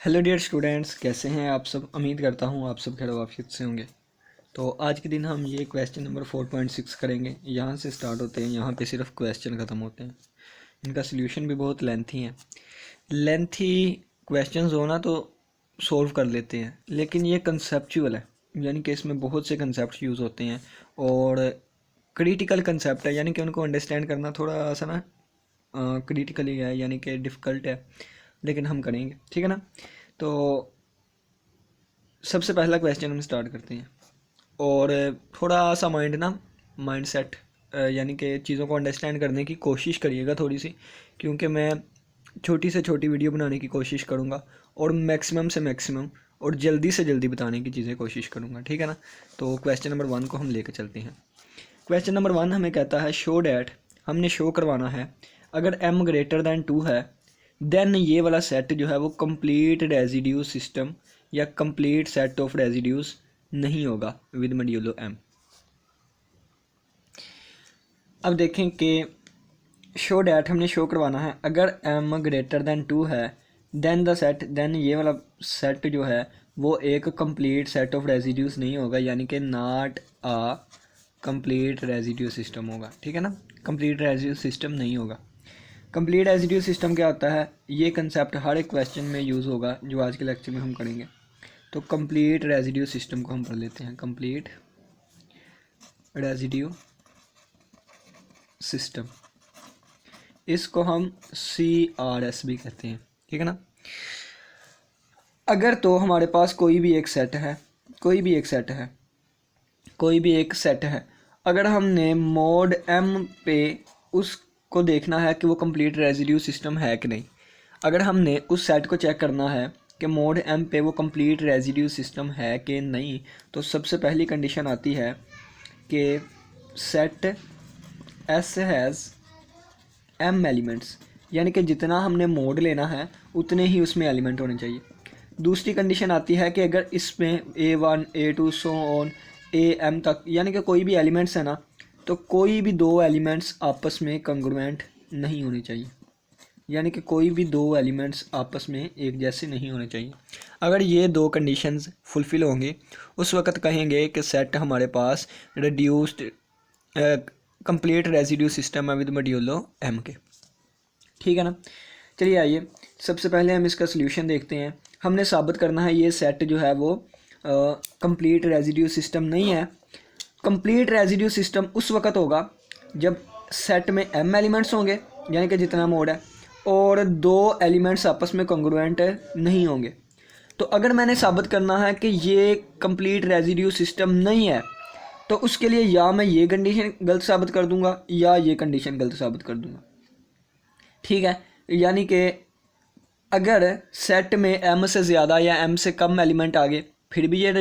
Hello dear students, कैसे हैं आप सब। उम्मीद करता हूँ आप सब खैर वाफियत से होंगे। तो आज के दिन हम ये क्वेश्चन नंबर 4.6 करेंगे। यहाँ से स्टार्ट होते हैं, यहाँ पे सिर्फ क्वेश्चन ख़त्म होते हैं। इनका सोल्यूशन भी बहुत लेंथी है। लेंथी क्वेश्चंस हो ना तो सॉल्व कर लेते हैं, लेकिन ये कंसेप्चुअल है, यानी कि इसमें बहुत से कंसेप्ट यूज़ होते हैं और क्रिटिकल कंसेप्ट है, यानी कि उनको अंडरस्टैंड करना थोड़ा सा ना क्रिटिकली है, यानी कि डिफ़िकल्ट है, लेकिन हम करेंगे, ठीक है ना। तो सबसे पहला क्वेश्चन हम स्टार्ट करते हैं और थोड़ा सा माइंड सेट यानी कि चीज़ों को अंडरस्टैंड करने की कोशिश करिएगा थोड़ी सी, क्योंकि मैं छोटी से छोटी वीडियो बनाने की कोशिश करूँगा और मैक्सिमम से मैक्सिमम और जल्दी से जल्दी बताने की चीज़ें कोशिश करूँगा, ठीक है ना। तो क्वेश्चन नंबर 1 को हम लेकर चलते हैं। क्वेश्चन नंबर 1 हमें कहता है शो डैट, हमने शो करवाना है अगर m ग्रेटर दैन 2 है देन ये वाला सेट जो है वो कंप्लीट रेजिड्यू सिस्टम या कंप्लीट सेट ऑफ रेजिड्यूज नहीं होगा विद मॉड्यूलो m। अब देखें कि शो डैट हमने शो करवाना है अगर m ग्रेटर दैन 2 है देन द सेट, देन ये वाला सेट जो है वो एक कंप्लीट सेट ऑफ रेजिड्यूज नहीं होगा, यानी कि not a complete residue system होगा, ठीक है ना। कंप्लीट रेजिड्यू सिस्टम नहीं होगा। कंप्लीट रेजिड्यू सिस्टम क्या होता है, ये कंसेप्ट हर एक क्वेश्चन में यूज़ होगा जो आज के लेक्चर में हम करेंगे। तो कंप्लीट रेजिड्यू सिस्टम को हम पढ़ लेते हैं। कंप्लीट रेजिड्यू सिस्टम, इसको हम CRS भी कहते हैं, ठीक है ना। अगर तो हमारे पास कोई भी एक सेट है, अगर हमने मोड m पे उसको देखना है कि वो कंप्लीट रेजिड्यू सिस्टम है कि नहीं, अगर हमने उस सेट को चेक करना है कि मोड m पे वो कंप्लीट रेजिड्यू सिस्टम है कि नहीं, तो सबसे पहली कंडीशन आती है कि set S has m elements, यानी कि जितना हमने मोड लेना है उतने ही उसमें एलिमेंट होने चाहिए। दूसरी कंडीशन आती है कि अगर इसमें A1 A2 so on AM तक, यानी कि कोई भी एलिमेंट्स है ना, तो कोई भी दो एलिमेंट्स आपस में कंग्रुएंट नहीं होने चाहिए, यानी कि कोई भी दो एलिमेंट्स आपस में एक जैसे नहीं होने चाहिए। अगर ये दो कंडीशंस फुलफ़िल होंगे उस वक़्त कहेंगे कि सेट हमारे पास रिड्यूस्ड कंप्लीट रेजिड्यू सिस्टम है विद मॉड्यूलो m के, ठीक है ना। चलिए आइए सबसे पहले हम इसका सोल्यूशन देखते हैं। हमने साबित करना है ये सेट जो है वो कंप्लीट रेजिड्यू सिस्टम नहीं है। कंप्लीट रेजिड्यू सिस्टम उस वक़्त होगा जब सेट में m एलिमेंट्स होंगे, यानी कि जितना मोड है, और दो एलिमेंट्स आपस में कॉन्ग्रुएंट नहीं होंगे। तो अगर मैंने साबित करना है कि ये कंप्लीट रेजिड्यू सिस्टम नहीं है, तो उसके लिए या मैं ये कंडीशन गलत साबित कर दूंगा या ये कंडीशन गलत साबित कर दूंगा, ठीक है। यानी कि अगर सेट में m से ज़्यादा या m से कम एलिमेंट आ गए फिर भी ये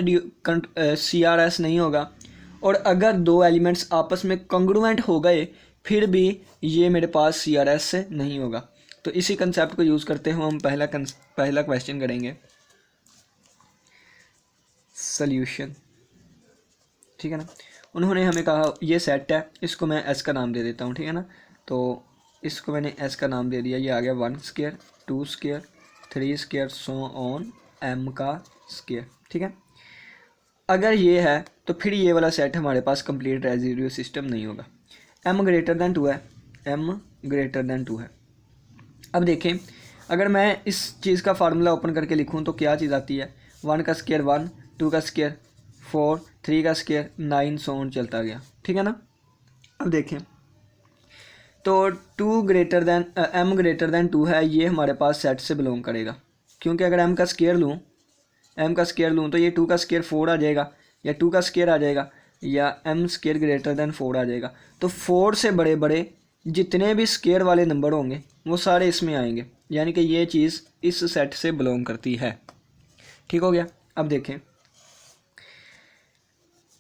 CRS नहीं होगा, और अगर दो एलिमेंट्स आपस में कॉन्ग्रुएंट हो गए फिर भी ये मेरे पास CRS नहीं होगा। तो इसी कंसेप्ट को यूज़ करते हुए हम पहला क्वेश्चन करेंगे सॉल्यूशन, ठीक है ना। उन्होंने हमें कहा ये सेट है, इसको मैं S का नाम दे देता हूँ, ठीक है ना। तो इसको मैंने S का नाम दे दिया, ये आ गया 1 square 2 square 3 square so on m का स्क्वायर, ठीक है। अगर ये है तो फिर ये वाला सेट हमारे पास कंप्लीट रेजिड्यू सिस्टम नहीं होगा। m ग्रेटर दैन 2 है, m ग्रेटर दैन 2 है। अब देखें, अगर मैं इस चीज़ का फार्मूला ओपन करके लिखूं तो क्या चीज़ आती है, 1 का स्क्वायर 1, 2 का स्क्वायर 4, 3 का स्क्वायर 9 सो ऑन चलता गया, ठीक है ना। अब देखें तो m ग्रेटर दैन 2 है, ये हमारे पास सेट से बिलोंग करेगा, क्योंकि अगर m का स्क्वायर लूँ तो ये 2 का स्क्वायर 4 आ जाएगा, या 2 का स्क्वायर आ जाएगा, या m स्क्वायर ग्रेटर दैन 4 आ जाएगा। तो 4 से बड़े बड़े जितने भी स्क्वायर वाले नंबर होंगे वो सारे इसमें आएंगे, यानी कि ये चीज़ इस सेट से बिलोंग करती है, ठीक हो गया। अब देखें,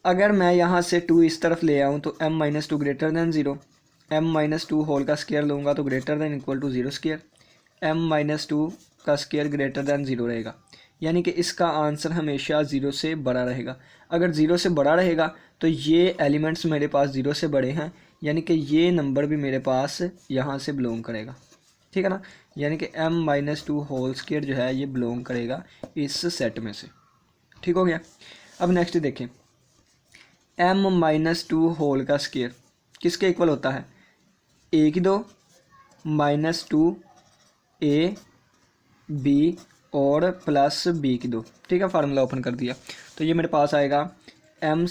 अगर मैं यहाँ से 2 इस तरफ ले आऊँ तो m-2 greater than 0, m-2 whole का स्क्वायर लूँगा तो greater than equal to 0 square, m-2 का स्क्वायर ग्रेटर दैन 0 रहेगा, यानी कि इसका आंसर हमेशा 0 से बड़ा रहेगा। अगर 0 से बड़ा रहेगा तो ये एलिमेंट्स मेरे पास 0 से बड़े हैं, यानी कि ये नंबर भी मेरे पास यहाँ से बिलोंग करेगा, ठीक है ना। यानी कि m-2 होल स्क्वायर जो है ये बिलोंग करेगा इस सेट में से। ठीक हो गया। अब नेक्स्ट देखें, m-2 होल का स्क्वायर किसके इक्वल होता है, a की 2 -2 a b और प्लस b की 2। ठीक है, फार्मूला ओपन कर दिया तो ये मेरे पास आएगा m²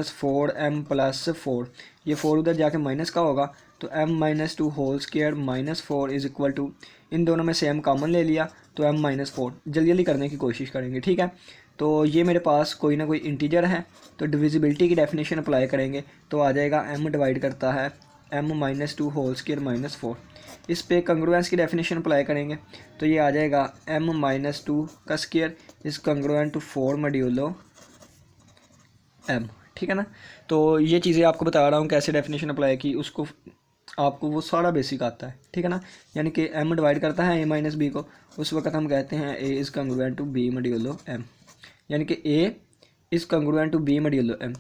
- 4m + 4, ये 4 उधर जाके माइनस का होगा तो m-2 whole square -4 is equal to, इन दोनों में से m कॉमन ले लिया तो m-4। जल्दी जल्दी करने की कोशिश करेंगे। ठीक है, तो ये मेरे पास कोई ना कोई इंटीजर है तो डिविजिबिलिटी की डेफिनेशन अप्लाई करेंगे तो आ जाएगा m डिवाइड करता है m-2 होल स्क्वायर -4। इस पे कंग्रुएंस की डेफिनेशन अप्लाई करेंगे तो ये आ जाएगा m-2 का square is congruent to 4 modulo m। ठीक है ना, तो ये चीज़ें आपको बता रहा हूँ कैसे डेफिनेशन अप्लाई की, उसको आपको वो सारा बेसिक आता है। ठीक है ना, यानी कि m डिवाइड करता है a - b को, उस वक्त हम कहते हैं a is congruent to b modulo m, यानी कि a is congruent to b modulo m,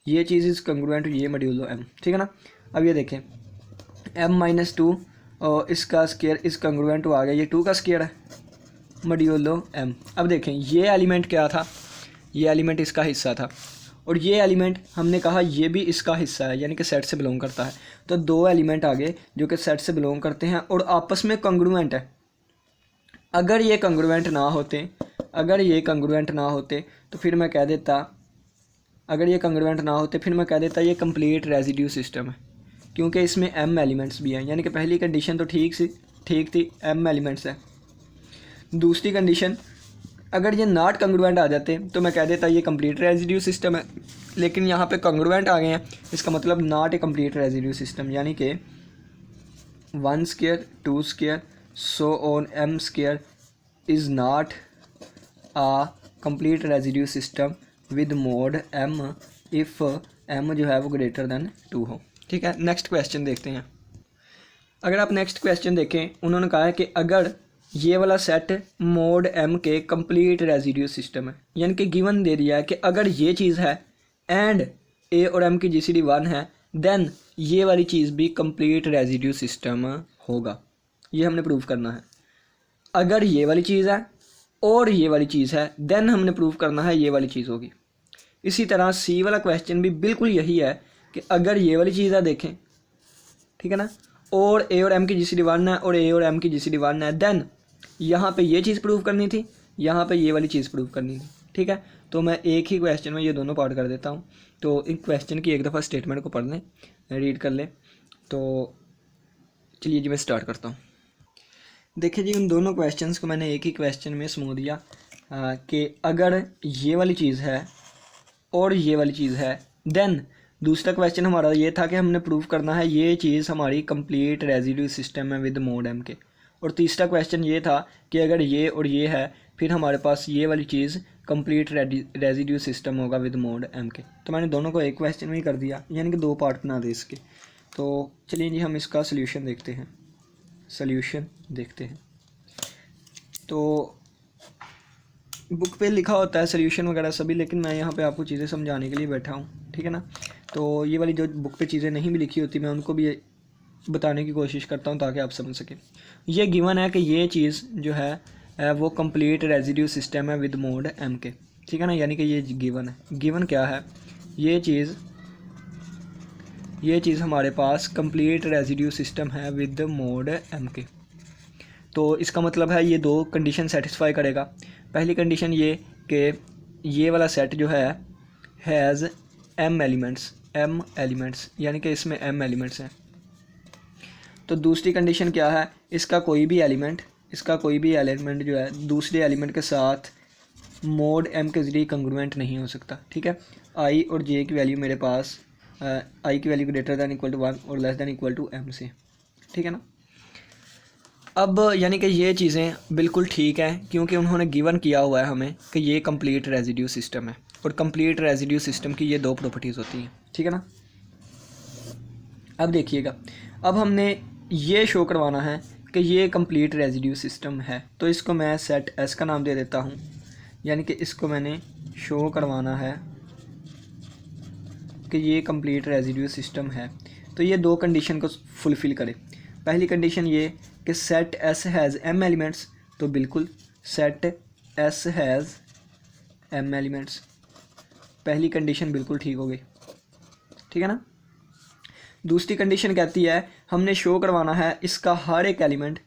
ये चीज़ इज़ कंग्रुएंट टू ये मॉड्यूलो m। ठीक है ना, अब ये देखें m-2 और इसका स्क्वायर इज़ कंग्रुएंट टू आ गया, ये 2 का स्क्वायर है मॉड्यूलो m। अब देखें ये एलिमेंट क्या था, ये एलिमेंट इसका हिस्सा था और ये एलिमेंट हमने कहा ये भी इसका हिस्सा है, यानी कि सेट से बिलोंग करता है। तो दो एलिमेंट आ गए जो कि सेट से बिलोंग करते हैं और आपस में कंग्रुएंट है। अगर ये कंग्रुएंट ना होते, अगर ये कंग्रुएंट ना होते तो फिर मैं कह देता, अगर ये कंग्रुएंट ना होते फिर मैं कह देता ये कंप्लीट रेजिड्यू सिस्टम है, क्योंकि इसमें m एलिमेंट्स भी हैं। यानी कि पहली कंडीशन तो ठीक थी, m एलिमेंट्स है। दूसरी कंडीशन, अगर ये नॉट कंग्रुएंट आ जाते तो मैं कह देता ये कंप्लीट रेजिड्यू सिस्टम है, लेकिन यहाँ पे कंग्रुएंट आ गए हैं, इसका मतलब not a complete residue system, यानी कि 1 square 2 square so on m square is not a complete residue system with mod m if m जो है वो ग्रेटर देन 2 हो। ठीक है, नेक्स्ट क्वेश्चन देखते हैं। अगर आप नेक्स्ट क्वेश्चन देखें, उन्होंने कहा है कि अगर ये वाला सेट मोड m के कंप्लीट रेजिड्यू सिस्टम है, यानी कि गिवन दे दिया है कि अगर ये चीज़ है एंड a और m की GCD 1 है देन ये वाली चीज़ भी कंप्लीट रेजिड्यू सिस्टम होगा। ये हमने प्रूव करना है। अगर ये वाली चीज़ है और ये वाली चीज़ है देन हमने प्रूव करना है ये वाली चीज़ होगी। इसी तरह सी वाला क्वेश्चन भी बिल्कुल यही है कि अगर ये वाली चीज़ है देखें, ठीक है ना, और a और m की GCD 1 है और a और m की GCD 1 है देन यहाँ पे ये चीज़ प्रूव करनी थी, यहाँ पे ये वाली चीज़ प्रूव करनी थी। ठीक है, तो मैं एक ही क्वेश्चन में ये दोनों पार्ट कर देता हूँ। तो इन क्वेश्चन की एक दफ़ा स्टेटमेंट को पढ़ लें, रीड कर लें। तो चलिए जी मैं स्टार्ट करता हूँ। देखिए जी, उन दोनों क्वेश्चंस को मैंने एक ही क्वेश्चन में समूह दिया कि अगर ये वाली चीज़ है और ये वाली चीज़ है देन दूसरा क्वेश्चन हमारा ये था कि हमने प्रूव करना है ये चीज़ हमारी कंप्लीट रेजिड्यू सिस्टम है विद मोड m के, और तीसरा क्वेश्चन ये था कि अगर ये और ये है फिर हमारे पास ये वाली चीज़ कंप्लीट रेजिड्यू सिस्टम होगा विद मोड m के। तो मैंने दोनों को एक क्वेश्चन में ही कर दिया, यानी कि दो पार्ट बना दे इसके। तो चलिए जी हम इसका सोल्यूशन देखते हैं, सोल्यूशन देखते हैं। तो बुक पे लिखा होता है सोल्यूशन वगैरह सभी, लेकिन मैं यहाँ पे आपको चीज़ें समझाने के लिए बैठा हूँ। ठीक है ना, तो ये वाली जो बुक पे चीज़ें नहीं भी लिखी होती मैं उनको भी बताने की कोशिश करता हूँ ताकि आप समझ सकें। ये गिवन है कि ये चीज़ जो है वो कंप्लीट रेजिड्यू सिस्टम है विद मोड m के। ठीक है ना, यानी कि ये गिवन है। गिवन क्या है, ये चीज़ हमारे पास कंप्लीट रेजिड्यू सिस्टम है विद मोड m के। तो इसका मतलब है ये दो कंडीशन सेटिस्फाई करेगा। पहली कंडीशन ये कि ये वाला सेट जो है हैज़ m एलिमेंट्स, यानी कि इसमें m एलिमेंट्स हैं। तो दूसरी कंडीशन क्या है, इसका कोई भी एलिमेंट जो है दूसरे एलिमेंट के साथ मोड m के ज़रिए कंग्रुएंट नहीं हो सकता। ठीक है, i और j की वैल्यू मेरे पास i की value greater than equal to 1 और less than equal to m से। ठीक है ना, अब यानी कि ये चीज़ें बिल्कुल ठीक हैं क्योंकि उन्होंने गिवन किया हुआ है हमें कि ये कंप्लीट रेजिड्यू सिस्टम है, और कंप्लीट रेजिड्यू सिस्टम की ये दो प्रॉपर्टीज़ होती हैं। ठीक है ना, अब देखिएगा, अब हमने ये शो करवाना है कि ये कंप्लीट रेजिड्यू सिस्टम है, तो इसको मैं सेट S का नाम दे देता हूँ, यानी कि इसको मैंने शो करवाना है कि ये कंप्लीट रेजिड्यू सिस्टम है। तो ये दो कंडीशन को फुलफ़िल करे। पहली कंडीशन ये कि set S has M elements, तो बिल्कुल set S has M elements, पहली कंडीशन बिल्कुल ठीक हो गई, ठीक है ना। दूसरी कंडीशन कहती है हमने शो करवाना है इसका हर एक एलिमेंट,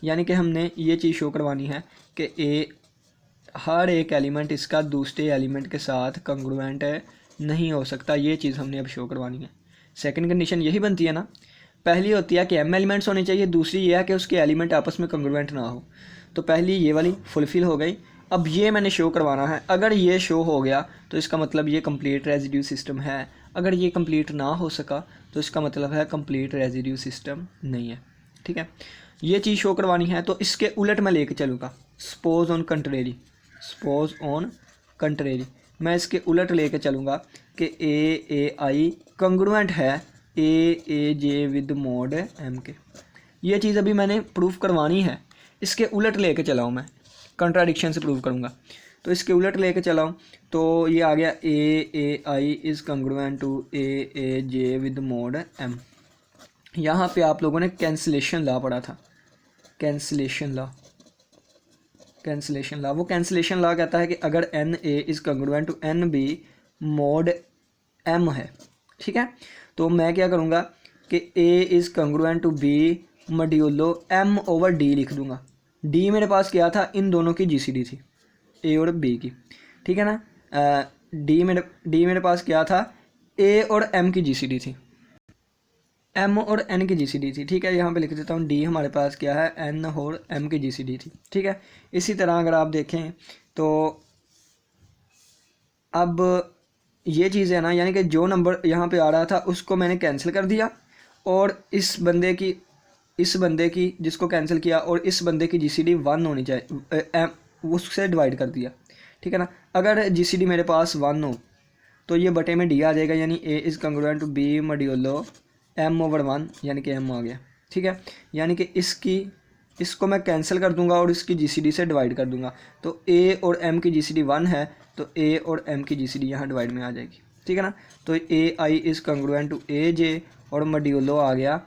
यानी कि हमने ये चीज़ शो करवानी है कि ए हर एक एलिमेंट इसका दूसरे एलिमेंट के साथ कंग्रुएंट नहीं हो सकता, ये चीज़ हमने अब शो करवानी है। सेकंड कंडीशन यही बनती है ना, पहली होती है कि एम एलिमेंट्स होने चाहिए, दूसरी ये है कि उसके एलिमेंट आपस में कंग्रुएंट ना हो। तो पहली ये वाली फुलफिल हो गई। अब ये मैंने शो करवाना है, अगर ये शो हो गया तो इसका मतलब ये कंप्लीट रेजिड्यू सिस्टम है, अगर ये कंप्लीट ना हो सका तो इसका मतलब है कंप्लीट रेजिड्यू सिस्टम नहीं है, ठीक है। ये चीज़ शो करवानी है तो इसके उलट मैं लेके चलूँगा, suppose on contrary, suppose on contrary, मैं इसके उलट लेके चलूँगा कि ए आई कंग्रुएंट है ए जे विद मोड एम के। ये चीज़ अभी मैंने प्रूफ करवानी है, इसके उलट लेके चलाऊँ, मैं कंट्राडिक्शन से प्रूव करूँगा। तो इसके उलट लेके चलाऊँ तो ये आ गया A I is congruent to A J with mod M. यहाँ पे आप लोगों ने कैंसिलेशन लॉ पढ़ा था, कैंसिलेशन लॉ, कैंसिलेशन लॉ, वो कैंसिलेशन लॉ कहता है कि अगर N A is congruent to N B mod M है, ठीक है, तो मैं क्या करूँगा कि A is congruent to B modulo M over D लिख दूँगा। डी मेरे पास क्या था, इन दोनों की जीसीडी थी, ए और बी की, ठीक है ना। डी मेरे पास क्या था, ए और एम की जीसीडी थी, एम और एन की जीसीडी थी, ठीक है। यहाँ पे लिख देता हूँ डी हमारे पास क्या है, एन और एम की जीसीडी थी, ठीक है। इसी तरह अगर आप देखें तो अब ये चीज़ है ना, यानी कि जो नंबर यहाँ पे आ रहा था उसको मैंने कैंसिल कर दिया और इस बंदे की जिसको कैंसिल किया और इस बंदे की जीसीडी 1 होनी चाहिए, उससे डिवाइड कर दिया, ठीक है ना। अगर जीसीडी मेरे पास 1 हो तो ये बटे में डी आ जाएगा, यानी A is congruent to B modulo M over 1, यानी कि एम आ गया, ठीक है। यानी कि इसको मैं कैंसिल कर दूंगा और इसकी जीसीडी से डिवाइड कर दूंगा, तो ए और एम की जीसीडी 1 है तो ए और एम की जीसीडी यहाँ डिवाइड में आ जाएगी, ठीक है ना। तो ए I is congruent to A जे और मॉड्यूलो आ गया,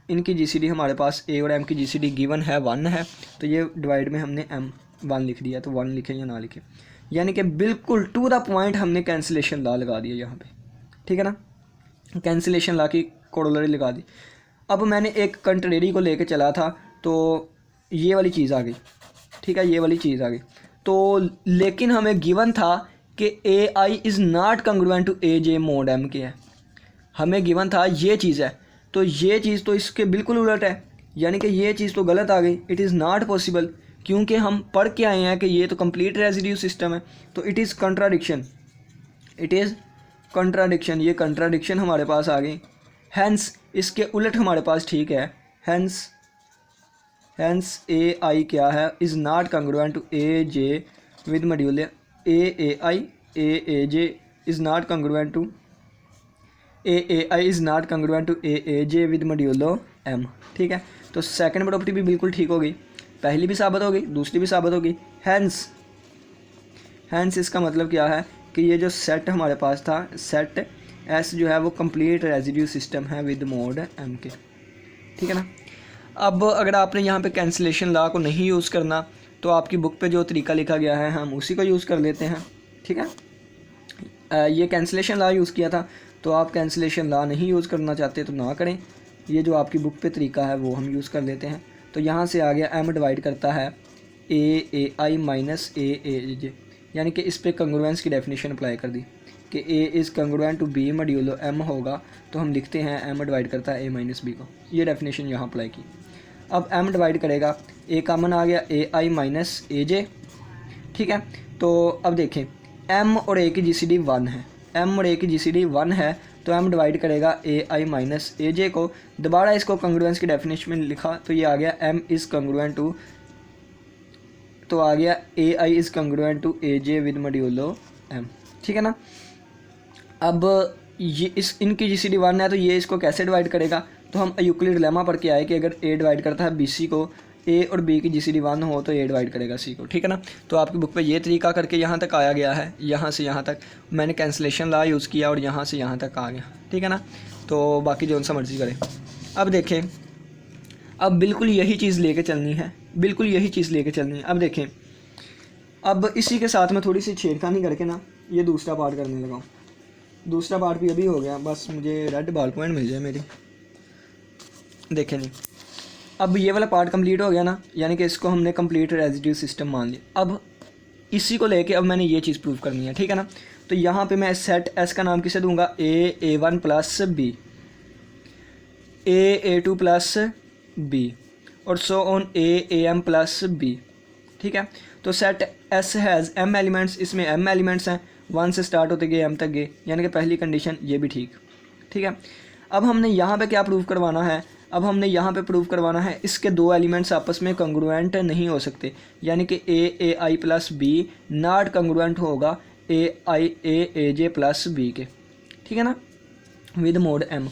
इनकी जीसीडी हमारे पास ए और एम की जीसीडी गिवन है 1 है, तो ये डिवाइड में हमने एम 1 लिख दिया, तो 1 लिखे या ना लिखे, यानी कि बिल्कुल टू द पॉइंट हमने कैंसिलेशन लॉ लगा दिया यहाँ पे, ठीक है ना। कैंसिलेशन लॉ की कोरोलरी लगा दी। अब मैंने एक कंट्रेरी को लेके चला था तो ये वाली चीज़ आ गई, ठीक है, ये वाली चीज़ आ गई। तो लेकिन हमें गिवन था कि A I is not congruent to A J mod M के है, हमें गिवन था ये चीज़ है, तो ये चीज़ तो इसके बिल्कुल उलट है, यानी कि ये चीज़ तो गलत आ गई, इट इज़ नॉट पॉसिबल, क्योंकि हम पढ़ के आए हैं कि ये तो कंप्लीट रेजिड्यू सिस्टम है, तो it is contradiction, it is contradiction, ये कंट्राडिक्शन हमारे पास आ गई। हैंस इसके उलट हमारे पास ठीक है, हैंस ए आई क्या है, is not congruent to A J with modulo A I J is not congruent to A I is not congruent to A J with modulo M, ठीक है। तो सेकंड प्रॉपर्टी भी बिल्कुल ठीक हो गई, पहली भी साबित हो गई, दूसरी भी साबित हो गई। हैंस इसका मतलब क्या है कि ये जो सेट हमारे पास था, सेट एस जो है वो कंप्लीट रेजिड्यू सिस्टम है विद मोड एम के, ठीक है ना। अब अगर आपने यहाँ पे कैंसिलेशन लॉ को नहीं यूज़ करना तो आपकी बुक पे जो तरीका लिखा गया है हम उसी को यूज़ कर लेते हैं, ठीक है। ये कैंसिलेशन लॉ यूज़ किया था, तो आप कैंसिलेशन लॉ नहीं यूज़ करना चाहते तो ना करें, ये जो आपकी बुक पे तरीका है वो हम यूज़ कर लेते हैं। तो यहाँ से आ गया एम डिवाइड करता है ए आई माइनस ए जे, यानी कि इस पर कंग्रुएंस की डेफिनेशन अप्लाई कर दी कि A is congruent to B modulo M होगा, तो हम लिखते हैं एम डिवाइड करता है ए माइनस बी को, ये डेफिनेशन यहाँ अप्लाई की। अब एम डिवाइड करेगा, ए कॉमन आ गया ए आई माइनस ए जे, ठीक है। तो अब देखें एम और ए की जीसीडी 1 है, एम और ए की जीसीडी 1 है, तो एम डिवाइड करेगा ए आई माइनस ए जे को, दोबारा इसको कंग्रुएंस की डेफिनेशन में लिखा तो ये आ गया एम इज़ कंग्रुएंट टू, तो आ गया A I is congruent to A J with modulo M, ठीक है ना। अब ये इनकी जीसीडी 1 है तो ये इसको कैसे डिवाइड करेगा, तो हम यूक्लिड लेमा पढ़ के आए कि अगर ए डिवाइड करता है बी सी को, ए और बी की जीसीडी 1 हो तो ए डिवाइड करेगा सी को, ठीक है ना। तो आपकी बुक पे ये तरीका करके यहाँ तक आया गया है, यहाँ से यहाँ तक मैंने कैंसिलेशन लॉ यूज़ किया और यहाँ से यहाँ तक आ गया, ठीक है ना। तो बाकी जो सा मर्ज़ी करें। अब देखें, अब बिल्कुल यही चीज़ लेके चलनी है, बिल्कुल यही चीज़ लेके चलनी है। अब देखें, अब इसी के साथ मैं थोड़ी सी छेड़खानी करके ना ये दूसरा पार्ट करने लगा हूँ। दूसरा पार्ट भी अभी हो गया, बस मुझे रेड बॉल पॉइंट मिल जाए मेरी। देखें नहीं, अब ये वाला पार्ट कंप्लीट हो गया ना, यानी कि इसको हमने कंप्लीट रेजिड्यू सिस्टम मान लिया। अब इसी को लेके अब मैंने ये चीज़ प्रूव करनी है, ठीक है ना। तो यहाँ पे मैं सेट एस का नाम किसे दूंगा, A1 plus B, A2 plus B, और so on AM plus B, ठीक है। तो set S has m elements, इसमें m एलिमेंट्स हैं, 1 से स्टार्ट होते गए m तक गए, यानी कि पहली कंडीशन ये भी ठीक है। अब हमने यहाँ पे क्या प्रूव करवाना है, अब हमने यहाँ पे प्रूव करवाना है इसके दो एलिमेंट्स आपस में कंग्रुएंट नहीं हो सकते, यानी कि AI plus B not congruent होगा AJ प्लस बी के, ठीक है ना, विद मोड m।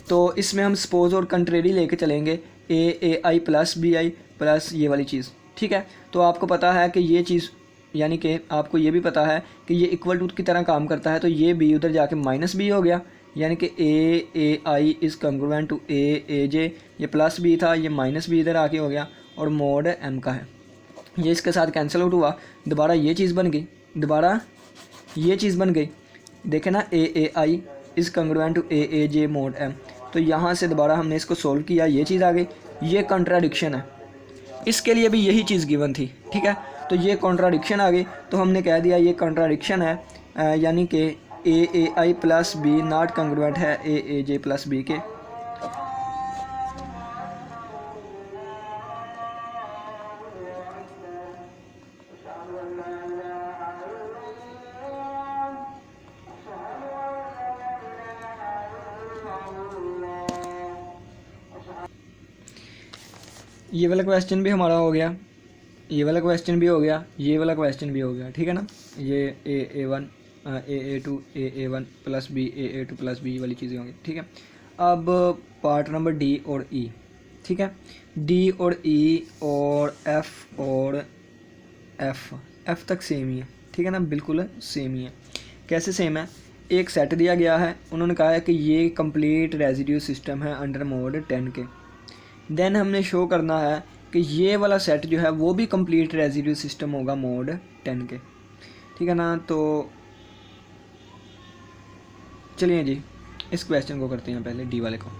तो इसमें हम सपोज और कंट्रेरी लेके चलेंगे, AI प्लस BI प्लस ये वाली चीज़, ठीक है। तो आपको पता है कि ये चीज़, यानी कि आपको ये भी पता है कि ये इक्वल टू की तरह काम करता है, तो ये b उधर जाके माइनस b हो गया, यानी कि AI is congruent to AJ, ये प्लस b था, ये माइनस b इधर आके हो गया, और मोड m का है, ये इसके साथ कैंसिल आउट हुआ, दोबारा ये चीज़ बन गई, दोबारा ये चीज़ बन गई, देखे ना, AI is congruent to AJ mod m। तो यहाँ से दोबारा हमने इसको सोल्व किया, ये चीज़ आ गई, ये कॉन्ट्राडिक्शन है, इसके लिए भी यही चीज़ गिवन थी, ठीक है। तो ये कॉन्ट्राडिक्शन आ गई, तो हमने कह दिया ये कॉन्ट्राडिक्शन है, यानी कि AI plus B not congruent है AJ प्लस बी के। ये वाला क्वेश्चन भी हमारा हो गया, ये वाला क्वेश्चन भी हो गया, ये वाला क्वेश्चन भी हो गया, ठीक है ना। ये A1 AA2 AA1 plus B AA2 plus B वाली चीज़ें होंगी, ठीक है। अब पार्ट नंबर D और E, ठीक है। D और E और F तक सेम ही है, ठीक है ना, बिल्कुल सेम ही है। कैसे सेम है, एक सेट दिया गया है, उन्होंने कहा है कि ये कंप्लीट रेजिड्यू सिस्टम है अंडर मोड 10 के। देन हमने शो करना है कि ये वाला सेट जो है वो भी कंप्लीट रेजिड्यू सिस्टम होगा मोड 10 के, ठीक है ना। तो चलिए जी, इस क्वेश्चन को करते हैं पहले, डी वाले को।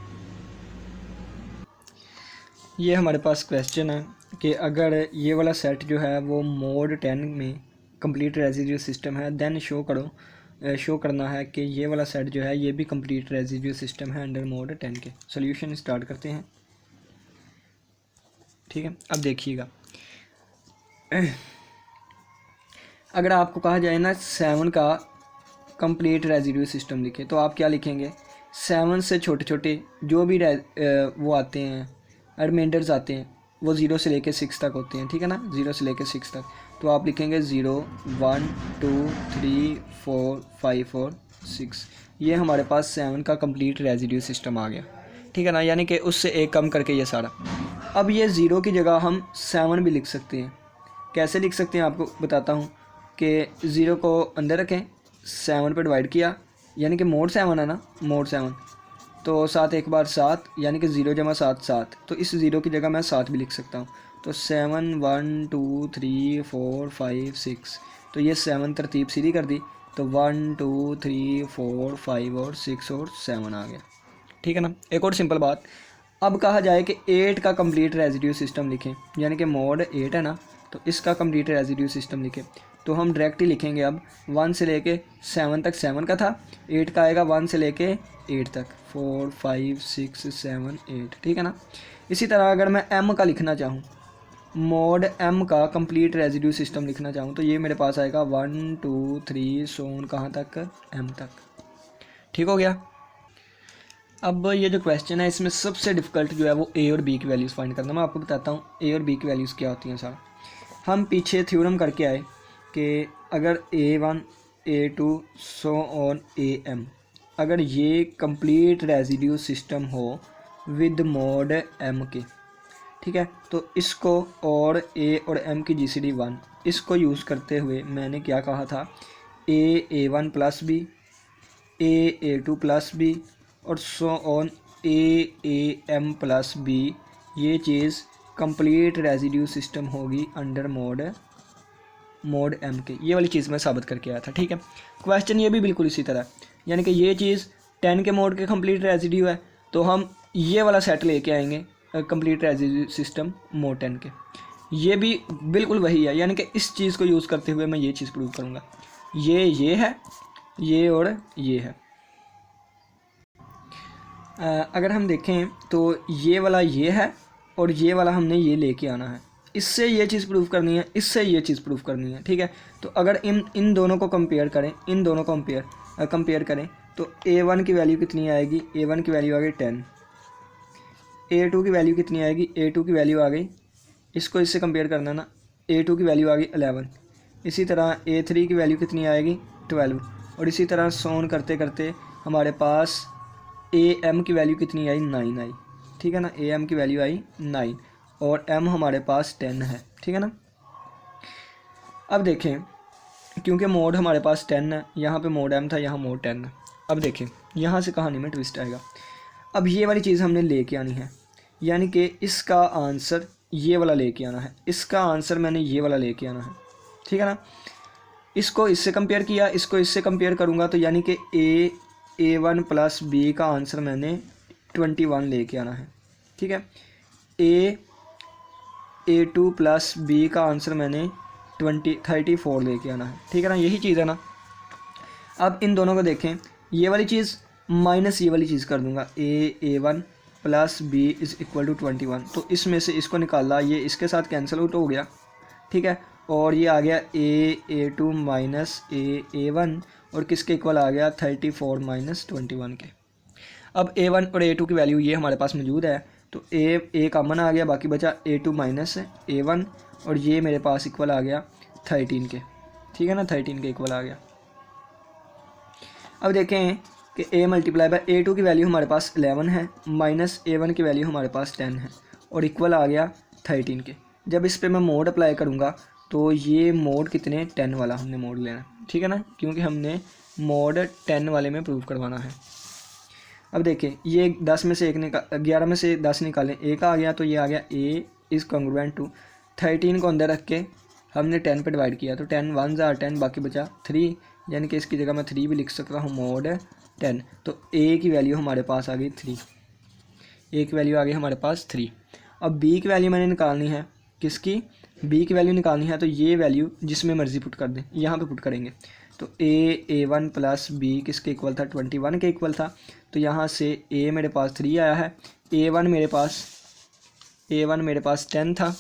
ये हमारे पास क्वेश्चन है कि अगर ये वाला सेट जो है वो मोड 10 में कंप्लीट रेजिड्यू सिस्टम है, देन शो करना है कि ये वाला सेट जो है ये भी कंप्लीट रेजिड्यू सिस्टम है अंडर मोड 10 के। सोल्यूशन स्टार्ट करते हैं, ठीक है। अब देखिएगा, अगर आपको कहा जाए ना 7 का कंप्लीट रेजिड्यू सिस्टम लिखे, तो आप क्या लिखेंगे, 7 से छोटे छोटे जो भी वो आते हैं, रिमाइंडर्स आते हैं, वो 0 से लेके 6 तक होते हैं, ठीक है ना, 0 से लेके 6 तक। तो आप लिखेंगे 0 1 2 3 4 5 और 6। ये हमारे पास 7 का कंप्लीट रेजिड्यू सिस्टम आ गया, ठीक है ना, यानी कि उससे एक कम करके ये सारा। अब ये 0 की जगह हम 7 भी लिख सकते हैं। कैसे लिख सकते हैं आपको बताता हूँ कि 0 को अंदर रखें, 7 पे डिवाइड किया, यानी कि मोड 7 है ना, मोड 7, तो 7 एक बार 7, यानी कि 0 जमा 7 7, तो इस 0 की जगह मैं 7 भी लिख सकता हूँ। तो 7 1 2 3 4 5 6, तो ये 7 तरतीब सीधी कर दी, तो 1 2 3 4 5 और 6 और 7 आ गया, ठीक है ना। एक और सिंपल बात, अब कहा जाए कि 8 का कंप्लीट रेजिड्यू सिस्टम लिखें, यानी कि मोड 8 है ना, तो इसका कंप्लीट रेजिड्यू सिस्टम लिखें, तो हम डायरेक्ट ही लिखेंगे। अब 1 से लेके 7 तक 7 का था, 8 का आएगा 1 से लेके 8 तक, 4 5 6 7 8, ठीक है ना। इसी तरह अगर मैं M का लिखना चाहूँ, मोड M का कंप्लीट रेजिड्यू सिस्टम लिखना चाहूँ, तो ये मेरे पास आएगा 1 2 3 सोन कहाँ तक, M तक, ठीक हो गया। अब ये जो क्वेश्चन है इसमें सबसे डिफ़िकल्ट जो है वो A और B की वैल्यूज़ फाइंड करना। मैं आपको बताता हूँ A और B की वैल्यूज़ क्या होती हैं सारा। हम पीछे थ्योरम करके आए कि अगर A1 A2 so on AM, अगर ये कंप्लीट रेजिड्यू सिस्टम हो विद मोड M के, ठीक है, तो इसको और A और M की GCD 1, इसको यूज़ करते हुए मैंने क्या कहा था, A1 plus B, A2 plus B, और so on AM plus B ये चीज़ कंप्लीट रेजिड्यू सिस्टम होगी अंडर मोड एम के। ये वाली चीज़ मैं साबित करके आया था, ठीक है। क्वेश्चन ये भी बिल्कुल इसी तरह, यानी कि ये चीज़ 10 के मोड के कंप्लीट रेजिड्यू है, तो हम ये वाला सेट लेके आएंगे कंप्लीट रेजिड्यू सिस्टम मोड 10 के। ये भी बिल्कुल वही है, यानी कि इस चीज़ को यूज़ करते हुए मैं ये चीज़ प्रूव करूँगा। ये है, ये और ये है। अगर हम देखें तो ये वाला ये है और ये वाला हमने ये लेके आना है, इससे ये चीज़ प्रूव करनी है, इससे ये चीज़ प्रूव करनी है, ठीक है। तो अगर इन दोनों को कंपेयर करें, इन दोनों को कंपेयर करें तो A1 की वैल्यू कितनी आएगी, A1 की वैल्यू आ गई 10, A2 की वैल्यू कितनी आएगी, A2 की वैल्यू आ गई, इसको इससे कंपेयर करना ना, A2 की वैल्यू आ गई 11, इसी तरह A3 की वैल्यू कितनी आएगी 12, और इसी तरह सोन करते करते हमारे पास AM की वैल्यू कितनी आई 9 आई, ठीक है ना। AM की वैल्यू आई 9 और M हमारे पास 10 है, ठीक है ना। अब देखें, क्योंकि मोड हमारे पास 10 है, यहाँ पे मोड M था, यहाँ मोड 10 है। अब देखें यहाँ से कहानी में ट्विस्ट आएगा। अब ये वाली चीज़ हमने लेके आनी है, यानी कि इसका आंसर ये वाला लेके आना है, इसका आंसर मैंने ये वाला लेके आना है, ठीक है ना। इसको इससे कंपेयर किया, इसको इससे कंपेयर करूँगा, तो यानी कि A1 प्लस B का आंसर मैंने 21 लेके आना है, ठीक है। A2 प्लस B का आंसर मैंने 34 लेके आना है, ठीक है ना। यही चीज़ है ना। अब इन दोनों को देखें, ये वाली चीज़ माइनस ये वाली चीज़ कर दूंगा, A1 plus B is equal to 21, तो इसमें से इसको निकाला, ये इसके साथ कैंसिल आउट हो गया, ठीक है। और ये आ गया A2 माइनस A1 और किसके इक्वल आ गया 34 माइनस 21 के। अब A1 और A2 की वैल्यू ये हमारे पास मौजूद है, तो A कॉमन आ गया, बाकी बचा A2 माइनस A1 और ये मेरे पास इक्वल आ गया 13 के, ठीक है ना, 13 के इक्वल आ गया। अब देखें कि A मल्टीप्लाई बाय A2 की वैल्यू हमारे पास 11 है, माइनस A1 की वैल्यू हमारे पास 10 है और इक्वल आ गया 13 के। जब इस पे मैं मोड अप्लाई करूँगा तो ये मोड कितने 10 वाला हमने मोड लेना, ठीक है ना, क्योंकि हमने मोड 10 वाले में प्रूव करवाना है। अब देखें, ये 10 में से 11 में से 10 निकालें, A का आ गया, तो ये आ गया A इज़ कॉन्ग्रुएंट टू 13 को अंदर रख के हमने 10 पे डिवाइड किया, तो 10 1 ज़ा 10, बाकी बचा 3, यानी कि इसकी जगह मैं 3 भी लिख सकता हूँ, मोड 10। तो A की वैल्यू हमारे पास आ गई 3, A की वैल्यू आ गई हमारे पास 3। अब B की वैल्यू मैंने निकालनी है, किसकी, B की वैल्यू निकालनी है, तो ये वैल्यू जिसमें मर्ज़ी पुट कर दें, यहाँ पे पुट करेंगे, तो A1 प्लस B किसके इक्वल था 21 के इक्वल था, तो यहाँ से A मेरे पास 3 आया है, A1 मेरे पास 10 था,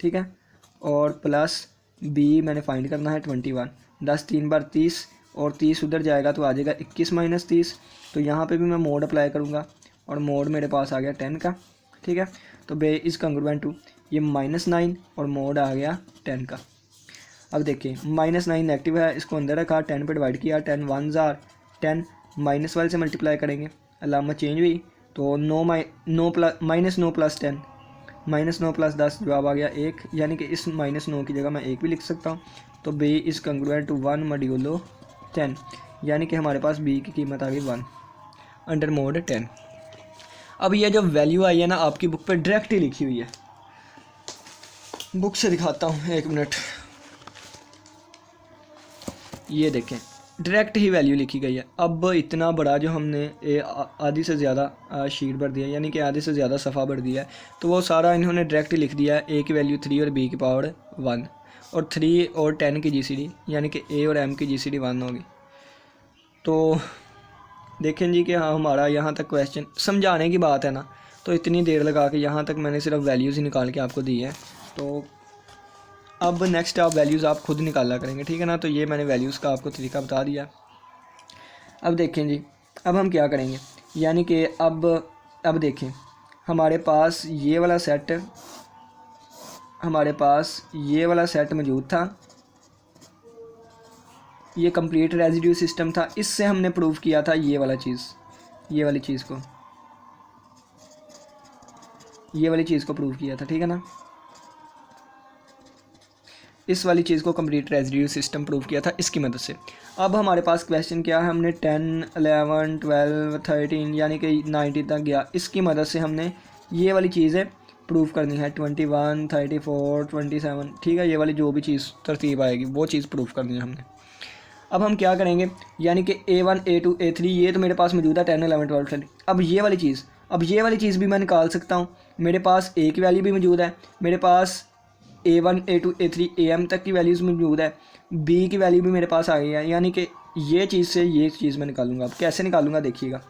ठीक है, और प्लस B मैंने फाइंड करना है 21, 10 3 बार 30 और 30 उधर जाएगा तो आ जाएगा 21 माइनस 30, तो यहाँ पे भी मैं मोड अप्लाई करूँगा और मोड मेरे पास आ गया 10 का, ठीक है। तो बे इज़ कॉन्ग्रुएंट टू ये -9 और मोड आ गया 10 का। अब देखिए -9 नेगेटिव है, इसको अंदर रखा, 10 पे डिवाइड किया, 10 1 ज़ार 10, माइनस वाले से मल्टीप्लाई करेंगे, अलामा चेंज हुई, तो 9 माइनस 9 प्लस 10, -9 प्लस 10 जवाब आ गया 1, यानी कि इस -9 की जगह मैं 1 भी लिख सकता हूँ। तो B is congruent to 1 modulo 10, यानी कि हमारे पास B की कीमत आ गई 1 अंडर मोड 10। अब ये जो वैल्यू आई है ना आपकी बुक पे डायरेक्ट ही लिखी हुई है, बुक से दिखाता हूँ, एक मिनट, ये देखें डायरेक्ट ही वैल्यू लिखी गई है। अब इतना बड़ा जो हमने आधी से ज़्यादा शीट भर दिया, यानी कि आधे से ज़्यादा सफ़ा भर दिया है, तो वो सारा इन्होंने डायरेक्ट लिख दिया है, A की वैल्यू 3 और B की पावर 1 और 3 और 10 की GCD, यानी कि A और M की GCD 1 होगी। तो देखें जी कि हाँ हमारा यहाँ तक क्वेश्चन समझाने की बात है ना, तो इतनी देर लगा के यहाँ तक मैंने सिर्फ वैल्यूज़ ही निकाल के आपको दी है। तो अब नेक्स्ट आप वैल्यूज़ आप खुद निकाला करेंगे, ठीक है ना। तो ये मैंने वैल्यूज़ का आपको तरीका बता दिया। अब देखें जी, अब हम क्या करेंगे, यानी कि अब देखें हमारे पास ये वाला सेट मौजूद था, ये कंप्लीट रेजिड्यू सिस्टम था, इससे हमने प्रूव किया था ये वाली चीज़ को प्रूव किया था, ठीक है ना। इस वाली चीज़ को कंप्लीट रेजिड्यू सिस्टम प्रूव किया था इसकी मदद से। अब हमारे पास क्वेश्चन क्या है, हमने 10 11 12 13 यानी कि 90 तक गया, इसकी मदद से हमने ये वाली चीज़ है प्रूफ करनी है, 21, 34, 27, ठीक है, ये वाली जो भी चीज़ तरतीब आएगी वो चीज़ प्रूफ करनी है हमने। अब हम क्या करेंगे, यानी कि A1, A2, A3 ये तो मेरे पास मौजूद है 10, 11, 12, 13। अब ये वाली चीज़ भी मैं निकाल सकता हूँ। मेरे पास A की वैल्यू भी मौजूद है, मेरे पास A1, A2, A3, AM तक की वैल्यूज़ मौजूद है, B की वैल्यू भी मेरे पास आ गई है, यानी कि ये चीज़ से ये चीज़ मैं निकालूंगा। अब कैसे निकालूंगा देखिएगा,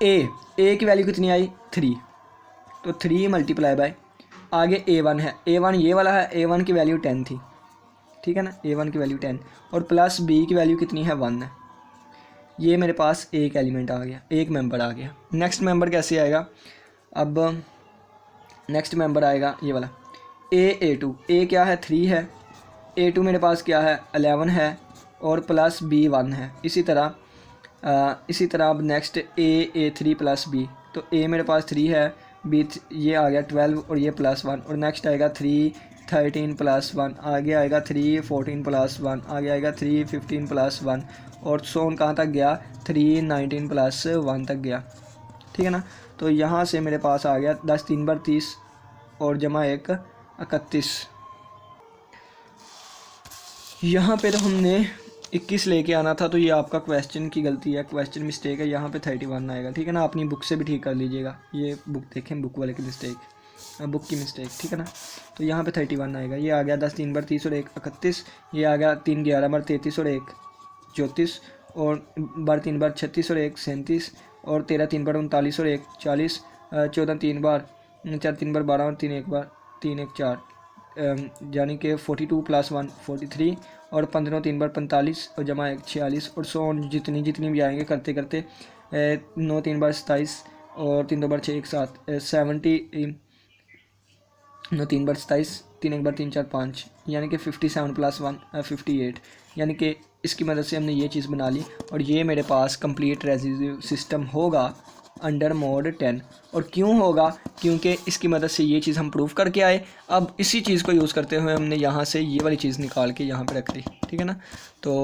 A की वैल्यू कितनी आई 3, तो 3 मल्टीप्लाई बाय, आगे A1 है, A1 ये वाला है, A1 की वैल्यू 10 थी, ठीक है ना, A1 की वैल्यू 10 और प्लस B की वैल्यू कितनी है 1 है। ये मेरे पास एक एलिमेंट आ गया, एक मेंबर आ गया। नेक्स्ट मेंबर कैसे आएगा, अब नेक्स्ट मेंबर आएगा ये वाला A2, A क्या है 3 है, A2 मेरे पास क्या है 11 है और प्लस B 1 है। इसी तरह अब नेक्स्ट A3 प्लस B, तो A मेरे पास 3 है, B ये आ गया 12 और ये प्लस 1, और नेक्स्ट आएगा 3 13 प्लस 1, आगे आएगा 3 14 प्लस 1, आगे आएगा 3 15 प्लस 1 और सोन कहाँ तक गया 3 19 प्लस 1 तक गया, ठीक है ना। तो यहाँ से मेरे पास आ गया 10 3 बार 30 और जमा 1 31। यहाँ पे तो हमने 21 लेके आना था, तो ये आपका क्वेश्चन की गलती है, क्वेश्चन मिस्टेक है, यहाँ पे 31 आएगा, ठीक है ना। अपनी बुक से भी ठीक कर लीजिएगा, ये बुक देखें, बुक वाले की मिस्टेक, बुक की मिस्टेक, ठीक है ना। तो यहाँ पे 31 आएगा, ये आ गया 10 3 बार 30 और 1 31, ये आ गया 3 11 बार 33 और 1 34 और बार 3 बार 36 और 1 37 और 13 3 बार 39 और 1 40, 14 3 बार 4 3 बार 12 और 3 1 बार 3 1 4, यानी कि 42 प्लस 1 43 और 15 3 बार 45 और जमा 1 46 और सो जितनी भी आएंगे करते करते 9 3 बार 27 और 3 2 बार 6 1 7 70 9 3 बार 27 3 1 बार 3 4 5, यानी कि 57 प्लस 1 58, यानी कि इसकी मदद से हमने ये चीज़ बना ली और ये मेरे पास कंप्लीट रेसिड्यू सिस्टम होगा अंडर मोड 10। और क्यों होगा, क्योंकि इसकी मदद से ये चीज़ हम प्रूव करके आए। अब इसी चीज़ को यूज़ करते हुए हमने यहाँ से ये वाली चीज़ निकाल के यहाँ पे रख दी, ठीक है ना। तो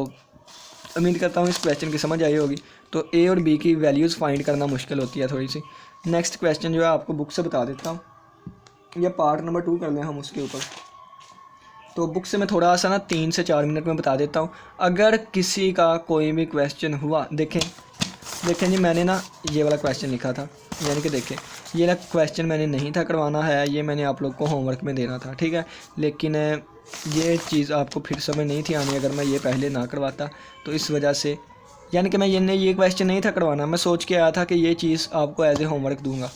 उम्मीद करता हूँ इस क्वेश्चन की समझ आई होगी। तो A और B की वैल्यूज़ फाइंड करना मुश्किल होती है थोड़ी सी। नेक्स्ट क्वेश्चन जो है आपको बुक से बता देता हूँ, यह पार्ट नंबर 2 कर लें हम उसके ऊपर। तो बुक से मैं थोड़ा सा ना 3 से 4 मिनट में बता देता हूँ। अगर किसी का कोई भी क्वेश्चन हुआ, देखें जी, मैंने ना ये वाला क्वेश्चन लिखा था, यानी कि देखें ये ना क्वेश्चन मैंने नहीं था करवाना है, ये मैंने आप लोग को होमवर्क में देना था, ठीक है। लेकिन ये चीज़ आपको फिर समझ नहीं थी आनी अगर मैं ये पहले ना करवाता, तो इस वजह से, यानी कि मैं ये क्वेश्चन नहीं था करवाना, मैं सोच के आया था कि ये चीज़ आपको एज ए होमवर्क दूँगा,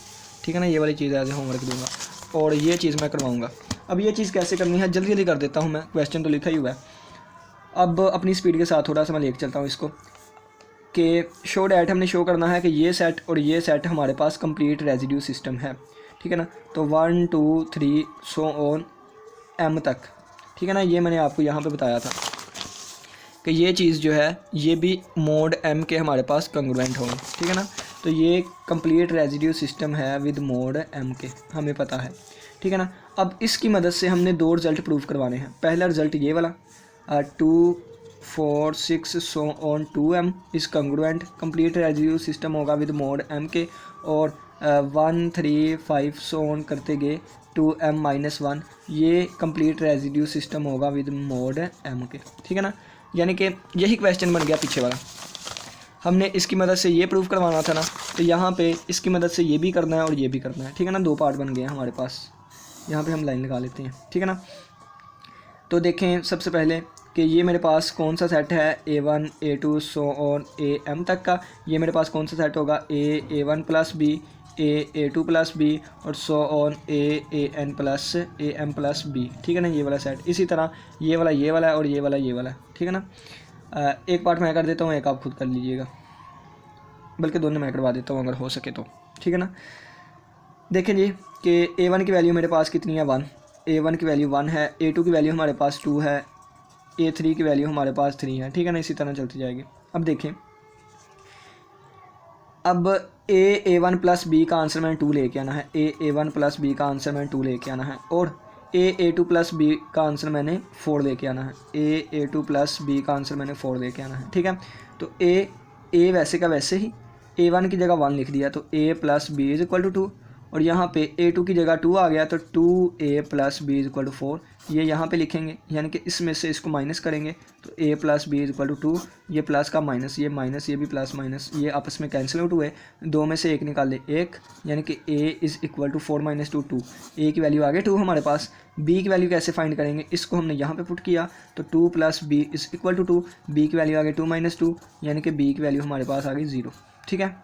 ठीक है ना, ये वाली चीज़ एज ए होमवर्क दूँगा और ये चीज़ मैं करवाऊँगा। अब ये चीज़ कैसे करनी है जल्दी कर देता हूँ मैं, क्वेश्चन तो लिखा ही हुआ है। अब अपनी स्पीड के साथ थोड़ा सा मैं लेके चलता हूँ इसको, कि शो डैट हमने शो करना है कि ये सेट और ये सेट हमारे पास कंप्लीट रेजिड्यू सिस्टम है, ठीक है ना। तो 1 2 3 सो ऑन M तक, ठीक है ना। ये मैंने आपको यहाँ पे बताया था कि ये चीज़ जो है ये भी मोड M के हमारे पास कंग्रुएंट होंगे, ठीक है ना। तो ये कंप्लीट रेजिड्यू सिस्टम है विद मोड M के, हमें पता है, ठीक है ना। अब इसकी मदद से हमने 2 रिज़ल्ट प्रूव करवाने हैं। पहला रिज़ल्ट ये वाला 2 4 6 सो ऑन 2M इस कंग्रुएंट कंप्लीट रेजिड्यू सिस्टम होगा विद मोड M के, और 1 3 5 सो ऑन करते गए 2M - 1 ये कंप्लीट रेजिड्यू सिस्टम होगा विद मोड M के, ठीक है ना। यानी कि यही क्वेश्चन बन गया पीछे वाला, हमने इसकी मदद से ये प्रूव करवाना था ना, तो यहाँ पे इसकी मदद से ये भी करना है और ये भी करना है, ठीक है ना। 2 पार्ट बन गए हैं हमारे पास, यहाँ पे हम लाइन लगा लेते हैं, ठीक है ना। तो देखें सबसे पहले कि ये मेरे पास कौन सा सेट है, A1 A2 so on AM तक का, ये मेरे पास कौन सा सेट होगा, A1 plus B A2 plus B और so on AN plus AM plus B, ठीक है ना, ये वाला सेट। इसी तरह ये वाला है और ये वाला है, ठीक है ना। एक पार्ट मैं कर देता हूँ, एक आप खुद कर लीजिएगा, बल्कि दोनों मैं करवा देता हूँ अगर हो सके तो, ठीक है ना। देखें जी कि A1 की वैल्यू मेरे पास कितनी है 1, A1 की वैल्यू 1 है, A2 की वैल्यू हमारे पास 2 है, A3 की वैल्यू हमारे पास 3 है, ठीक है ना। इसी तरह चलती जाएगी। अब देखें, अब A1 प्लस B का आंसर मैंने 2 लेके आना है, A1 प्लस B का आंसर मैंने 2 लेके आना है, और A2 प्लस B का आंसर मैंने 4 लेके आना है, A2 प्लस B का आंसर मैंने 4 लेके आना है, ठीक है। तो A वैसे का वैसे ही A1 की जगह 1 लिख दिया, तो A plus B is equal to 2, और यहाँ पे a2 की जगह 2 आ गया तो 2a plus B is equal to 4, ये यहाँ पे लिखेंगे, यानी कि इसमें से इसको माइनस करेंगे तो a plus B is equal to 2, ये प्लस का माइनस, ये माइनस, ये भी प्लस माइनस, ये आपस में कैंसिल आउट हुए, दो में से एक निकाल ले 1, यानी कि a is equal to 4 minus 2 2, a की वैल्यू आ गई 2 हमारे पास। b की वैल्यू कैसे फाइंड करेंगे, इसको हमने यहाँ पे पुट किया तो 2 plus B is equal to 2, b की वैल्यू आ गई 2 माइनस 2, यानी कि b की वैल्यू हमारे पास आ गई 0। ठीक है,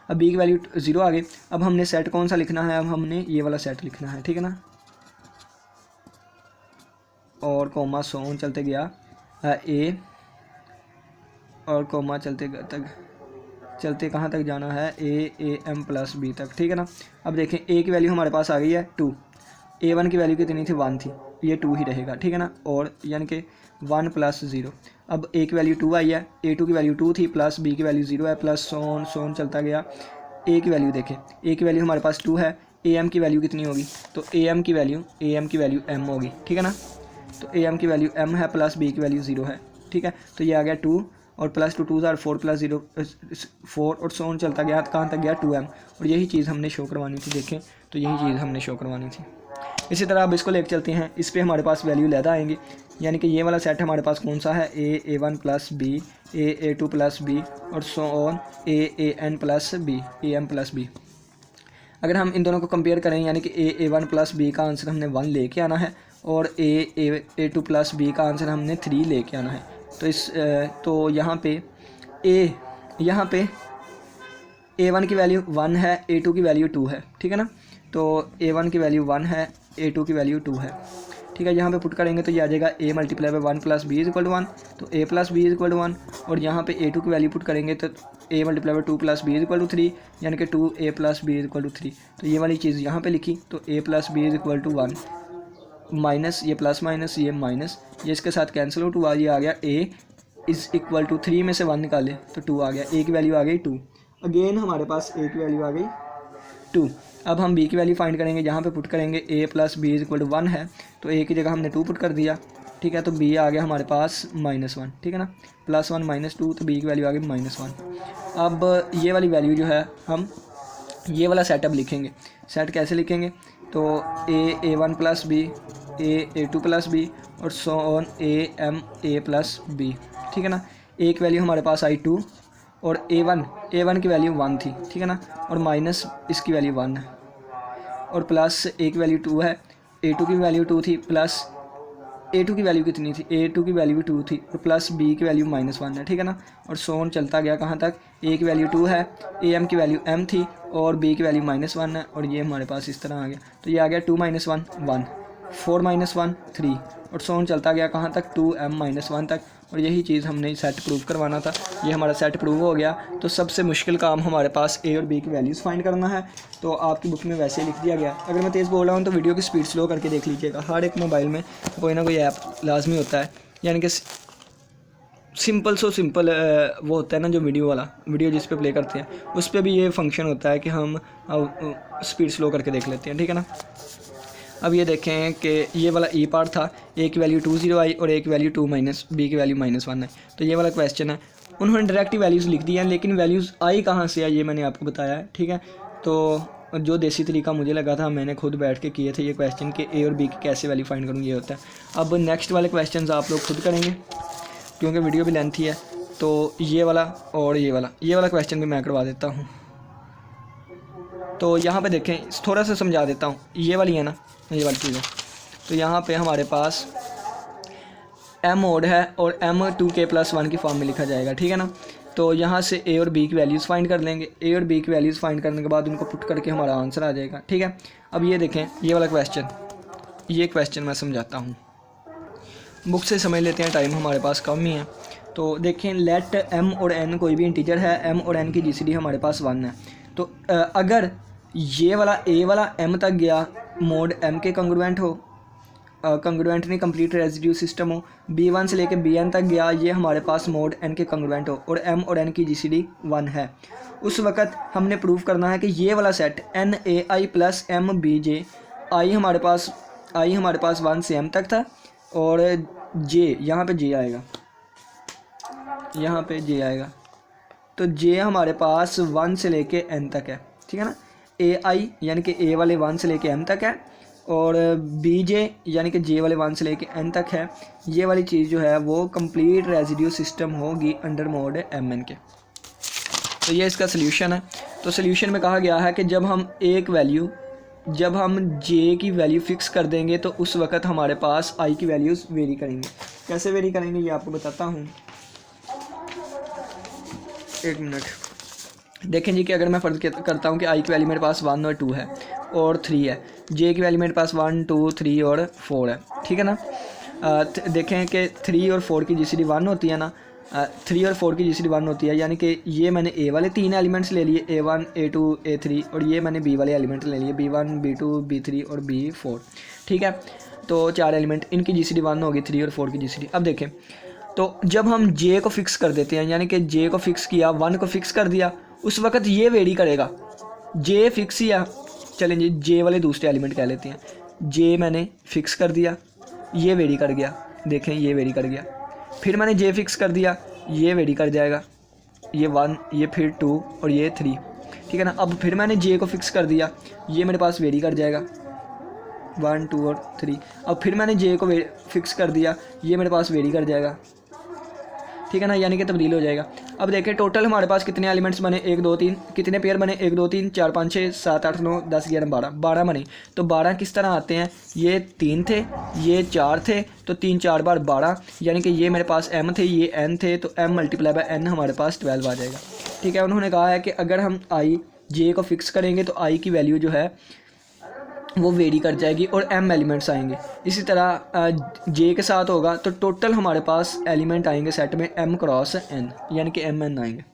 अब b की वैल्यू 0 आ गई। अब हमने सेट कौन सा लिखना है, अब हमने ये वाला सेट लिखना है, ठीक है ना, और कॉमा सोन चलते गया a और कॉमा चलते कहाँ तक जाना है, a m प्लस b तक। ठीक है ना, अब देखें a की वैल्यू हमारे पास आ गई है 2, a1 की वैल्यू कितनी थी 1 थी, ये 2 ही रहेगा। ठीक है ना, और यानी कि 1 प्लस 0, अब a की वैल्यू 2 आई है, a2 की वैल्यू 2 थी प्लस b की वैल्यू 0 है, प्लस सोन चलता गया। a की वैल्यू देखें, a की वैल्यू हमारे पास 2 है, am की वैल्यू कितनी होगी, तो am की वैल्यू m होगी। ठीक है ना, तो am की वैल्यू m है प्लस b की वैल्यू 0 है। ठीक है, तो ये आ गया 2 और प्लस 2 2 4 प्लस 0 4 और सोन चलता गया कहाँ तक गया 2m, और यही चीज़ हमने शो करवानी थी। देखें तो यही चीज़ हमने शो करवानी थी। इसी तरह अब इसको लेकर चलते हैं, इस पर हमारे पास वैल्यू लैदा आएंगी, यानी कि ये वाला सेट हमारे पास कौन सा है, a1 plus B, a2 plus B और so on an plus B, am plus B. अगर हम इन दोनों को कंपेयर करें, यानी कि a1 प्लस बी का आंसर हमने 1 लेके आना है और a2 प्लस बी का आंसर हमने 3 लेके आना है। तो यहाँ पे a1 की वैल्यू 1 है, a2 की वैल्यू 2 है। ठीक है ना, तो a1 की वैल्यू 1 है, a2 की वैल्यू 2 है। ठीक है, यहाँ पे पुट करेंगे तो ये आ जाएगा a multiply by 1 plus B is equal to 1, तो a plus B is equal to 1, और यहाँ पे a2 की वैल्यू पुट करेंगे तो a multiply by 2 plus B is equal to 3, यानी कि 2a plus B is equal to 3। तो ये वाली चीज़ यहाँ पे लिखी, तो a plus B is equal to 1 minus ये प्लस माइनस ये माइनस, ये इसके साथ कैंसिल आउट हुआ, ये आ गया a इज़ इक्वल टू 3 में से 1 निकाले तो 2 आ गया, a की वैल्यू आ गई 2, अगेन हमारे पास a की वैल्यू आ गई 2। अब हम b की वैल्यू फाइंड करेंगे, जहाँ पे पुट करेंगे a plus B is equal to 1 है, तो a की जगह हमने 2 पुट कर दिया। ठीक है, तो b आ गया हमारे पास -1। ठीक है ना, +1 -2, तो b की वैल्यू आ गई -1। अब ये वाली वैल्यू जो है हम ये वाला सेटअप लिखेंगे। सेट कैसे लिखेंगे, तो a1 plus B, a2 plus B और so on a plus B. ठीक है ना, a की वैल्यू हमारे पास आई 2 और a1 की वैल्यू 1 थी। ठीक है ना, और माइनस इसकी वैल्यू 1 है और प्लस a की वैल्यू 2 है, a2 की वैल्यू 2 थी, प्लस a2 की वैल्यू कितनी थी, a2 की वैल्यू 2 थी और प्लस b की वैल्यू -1 है। ठीक है ना, और सोन चलता गया कहाँ तक, a की वैल्यू 2 है, am की वैल्यू m थी और b की वैल्यू -1 है, और ये हमारे पास इस तरह आ गया। तो ये आ गया 2 - 1 1, 4 - 1 3, और सोन चलता गया कहाँ तक, 2m - 1 तक, और यही चीज़ हमने सेट प्रूव करवाना था। ये हमारा सेट प्रूव हो गया। तो सबसे मुश्किल काम हमारे पास a और b की वैल्यूज़ फाइंड करना है, तो आपकी बुक में वैसे ही लिख दिया गया। अगर मैं तेज़ बोल रहा हूँ तो वीडियो की स्पीड स्लो करके देख लीजिएगा। हर एक मोबाइल में कोई ना कोई ऐप लाजमी होता है, यानी कि सिंपल वो होता है ना, जो वीडियो जिस पे प्ले करते हैं उस पर भी ये फंक्शन होता है कि हम स्पीड स्लो करके देख लेते हैं। ठीक है ना, अब ये देखें कि ये वाला ई पार्ट था, a की वैल्यू 2 0 आई और a की वैल्यू 2 माइनस b की वैल्यू -1 है। तो ये वाला क्वेश्चन है, उन्होंने डायरेक्ट वैल्यूज़ लिख दी हैं, लेकिन वैल्यूज़ आई कहाँ से है ये मैंने आपको बताया है। ठीक है, तो जो देसी तरीका मुझे लगा था, मैंने खुद बैठ के किए थे ये क्वेश्चन कि a और b की कैसे वैल्यू फाइंड करूँ, ये होता है। अब नेक्स्ट वाले क्वेश्चन आप लोग खुद करेंगे क्योंकि वीडियो भी लेंथी है। तो ये वाला और ये वाला क्वेश्चन भी मैं करवा देता हूँ। तो यहाँ पे देखें, थोड़ा सा समझा देता हूँ, ये वाली है ना, ये वाली चीज़ है। तो यहाँ पे हमारे पास m मोड है और m 2k+1 की फॉर्म में लिखा जाएगा। ठीक है ना, तो यहाँ से a और b की वैल्यूज़ फाइंड कर लेंगे। a और b की वैल्यूज़ फाइंड करने के बाद उनको पुट करके हमारा आंसर आ जाएगा। ठीक है, अब ये देखें, ये वाला क्वेश्चन मैं समझाता हूँ, बुक से समझ लेते हैं, टाइम हमारे पास कम ही है। तो देखें, लेट m और n कोई भी इंटीजर है, m और n की GCD हमारे पास 1 है। तो अगर ये वाला a वाला m तक गया, मोड m के कंग्रुएंट हो, कंग्रुएंट नहीं कंप्लीट रेजिड्यू सिस्टम हो, b1 से लेके bn तक गया, ये हमारे पास मोड n के कंग्रुएंट हो और m और n की GCD 1 है, उस वक़्त हमने प्रूव करना है कि ये वाला सेट NAI प्लस MBJ, आई हमारे पास 1 से m तक था और j यहाँ पे j आएगा, तो j हमारे पास 1 से लेके n तक है। ठीक है ना, ए आई यानी कि ए वाले 1 से लेके m तक है, और बी जे यानी कि जे वाले 1 से लेके n तक है। ये वाली चीज़ जो है वो कंप्लीट रेजिड्यू सिस्टम होगी अंडर मोड एम एन के। तो ये इसका सोल्यूशन है। तो सोल्यूशन में कहा गया है कि जब हम जे की वैल्यू फ़िक्स कर देंगे तो उस वक़्त हमारे पास आई की वैल्यूज़ वेरी करेंगे। कैसे वेरी करेंगे ये आपको बताता हूँ, एक मिनट। देखें जी कि अगर मैं फ़र्ज़ करता हूँ कि आई की वैल्यू मेरे पास 1 और 2 है और 3 है, जे की वैल्यू मेरे पास 1 2 3 और 4 है, ठीक है ना। देखें कि 3 और 4 की जीसीडी 1 होती है ना, 3 और 4 की जीसीडी 1 होती है, यानी कि ये मैंने ए वाले 3 एलिमेंट्स ले लिए, A1 A2 A3, और ये मैंने बी वाले एलिमेंट ले लिए, B1 B2 B3 और B4, ठीक है। तो 4 एलिमेंट, इनकी जीसीडी 1 होगी, 3 और 4 की जीसीडी। अब देखें, तो जब हम जे को फिक्स कर देते हैं, यानी कि जे को फिक्स किया, 1 को फिक्स कर दिया, उस वक़्त ये वेरी करेगा। जे फिक्स किया, चलें जी जे वाले दूसरे एलिमेंट कह लेते हैं, जे मैंने फिक्स कर दिया, ये वेरी कर गया, देखें ये वेरी कर गया। फिर मैंने जे फिक्स कर दिया, ये वेरी कर जाएगा, ये 1, ये फिर 2 और ये 3, ठीक है ना। अब फिर मैंने जे को फिक्स कर दिया, ये मेरे पास वेरी कर जाएगा 1 2 और 3। अब फिर मैंने जे को फिक्स कर दिया, ये मेरे पास वेरी कर जाएगा, ठीक है ना, यानी कि तब्दील हो जाएगा। अब देखें टोटल हमारे पास कितने एलिमेंट्स बने, 1 2 3, कितने पेयर बने, 1 2 3 4 5 6 7 8 9 10 11 12 बने। तो 12 किस तरह आते हैं, ये 3 थे, ये 4 थे, तो 3 4 बार 12, यानी कि ये मेरे पास m थे, ये n थे, तो m मल्टीप्लाई बाय n हमारे पास 12 आ जाएगा, ठीक है। उन्होंने कहा है कि अगर हम आई जे को फिक्स करेंगे तो आई की वैल्यू जो है वो वेरी कर जाएगी और m एलिमेंट्स आएंगे। इसी तरह जे के साथ होगा तो टोटल हमारे पास एलिमेंट आएंगे सेट में m क्रॉस n, यानी कि mn आएंगे।